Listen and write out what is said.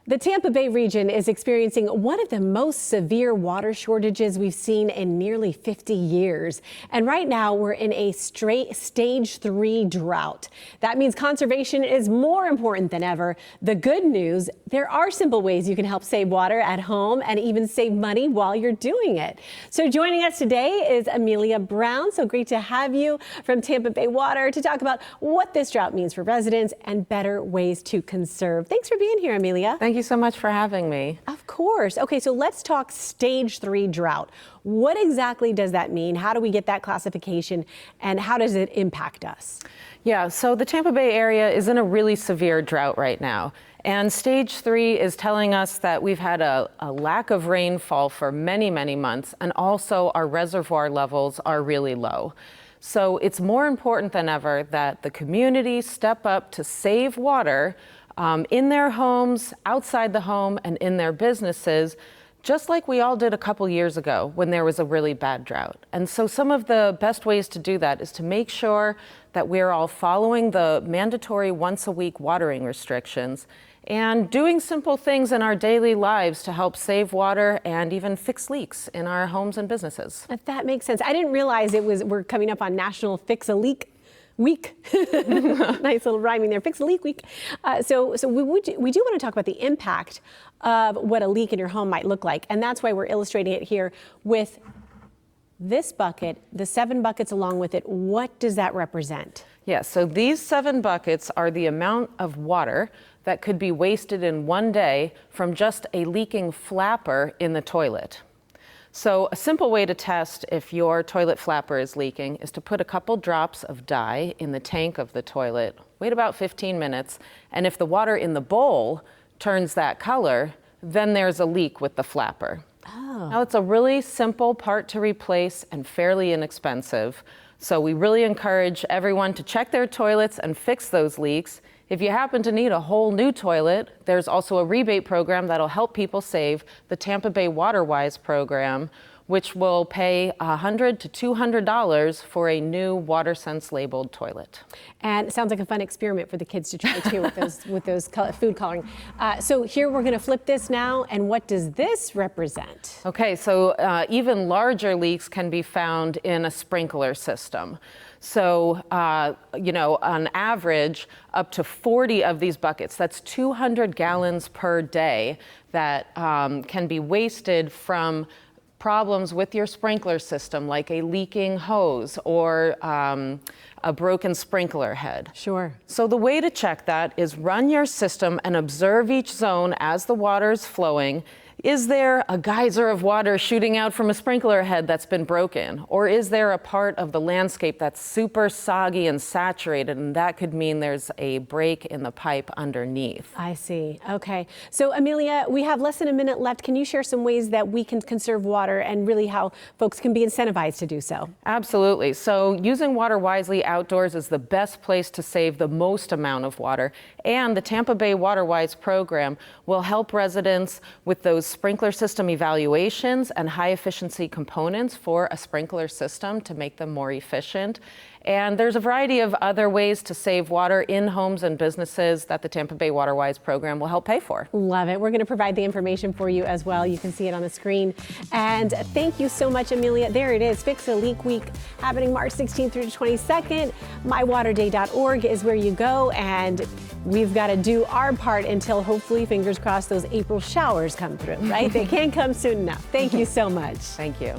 The Tampa Bay region is experiencing one of the most severe water shortages we've seen in nearly 50 years. And right now we're in a straight stage 3 drought. That means conservation is more important than ever. The good news, there are simple ways you can help save water at home and even save money while you're doing it. So joining us today is Amelia Brown. So great to have you from Tampa Bay Water to talk about what this drought means for residents and better ways to conserve. Thanks for being here, Amelia. Thank you so much for having me. Of course. Okay, so let's talk stage 3 drought. What exactly does that mean? How do we get that classification and how does it impact us? Yeah, so the Tampa Bay area is in a really severe drought right now. And stage 3 is telling us that we've had a lack of rainfall for many, many months, and also our reservoir levels are really low. So it's more important than ever that the community step up to save water in their homes, outside the home, and in their businesses, just like we all did a couple years ago when there was a really bad drought. And so some of the best ways to do that is to make sure that we're all following the mandatory once-a-week watering restrictions and doing simple things in our daily lives to help save water and even fix leaks in our homes and businesses. That makes sense. I didn't realize we're coming up on National Fix a Leak Week. Nice little rhyming there. Fix a leak week. So we do want to talk about the impact of what a leak in your home might look like. And that's why we're illustrating it here with this bucket, the 7 buckets along with it. What does that represent? Yeah, so these 7 buckets are the amount of water that could be wasted in one day from just a leaking flapper in the toilet. So a simple way to test if your toilet flapper is leaking is to put a couple drops of dye in the tank of the toilet, wait about 15 minutes, and if the water in the bowl turns that color, then there's a leak with the flapper. Oh. Now it's a really simple part to replace and fairly inexpensive. So we really encourage everyone to check their toilets and fix those leaks. If you happen to need a whole new toilet, there's also a rebate program that'll help people save, the Tampa Bay Water program, which will pay $100 to $200 for a new WaterSense labeled toilet. And it sounds like a fun experiment for the kids to try too with those food coloring. So here we're going to flip this now, and what does this represent? Okay, so even larger leaks can be found in a sprinkler system. So, on average, up to 40 of these buckets, that's 200 gallons per day that can be wasted from problems with your sprinkler system, like a leaking hose or a broken sprinkler head. Sure. So the way to check that is run your system and observe each zone as the water is flowing. Is there a geyser of water shooting out from a sprinkler head that's been broken? Or is there a part of the landscape that's super soggy and saturated, and that could mean there's a break in the pipe underneath? I see. Okay. So Amelia, we have less than a minute left. Can you share some ways that we can conserve water and really how folks can be incentivized to do so? Absolutely. So using water wisely outdoors is the best place to save the most amount of water. And the Tampa Bay WaterWise program will help residents with those sprinkler system evaluations and high efficiency components for a sprinkler system to make them more efficient. And there's a variety of other ways to save water in homes and businesses that the Tampa Bay WaterWise program will help pay for. Love it. We're going to provide the information for you as well. You can see it on the screen. And thank you so much, Amelia. There it is. Fix a Leak Week happening March 16th through the 22nd. mywaterday.org is where you go. And we've got to do our part until hopefully, fingers crossed, those April showers come through, right? They can't come soon enough. Thank you so much. Thank you.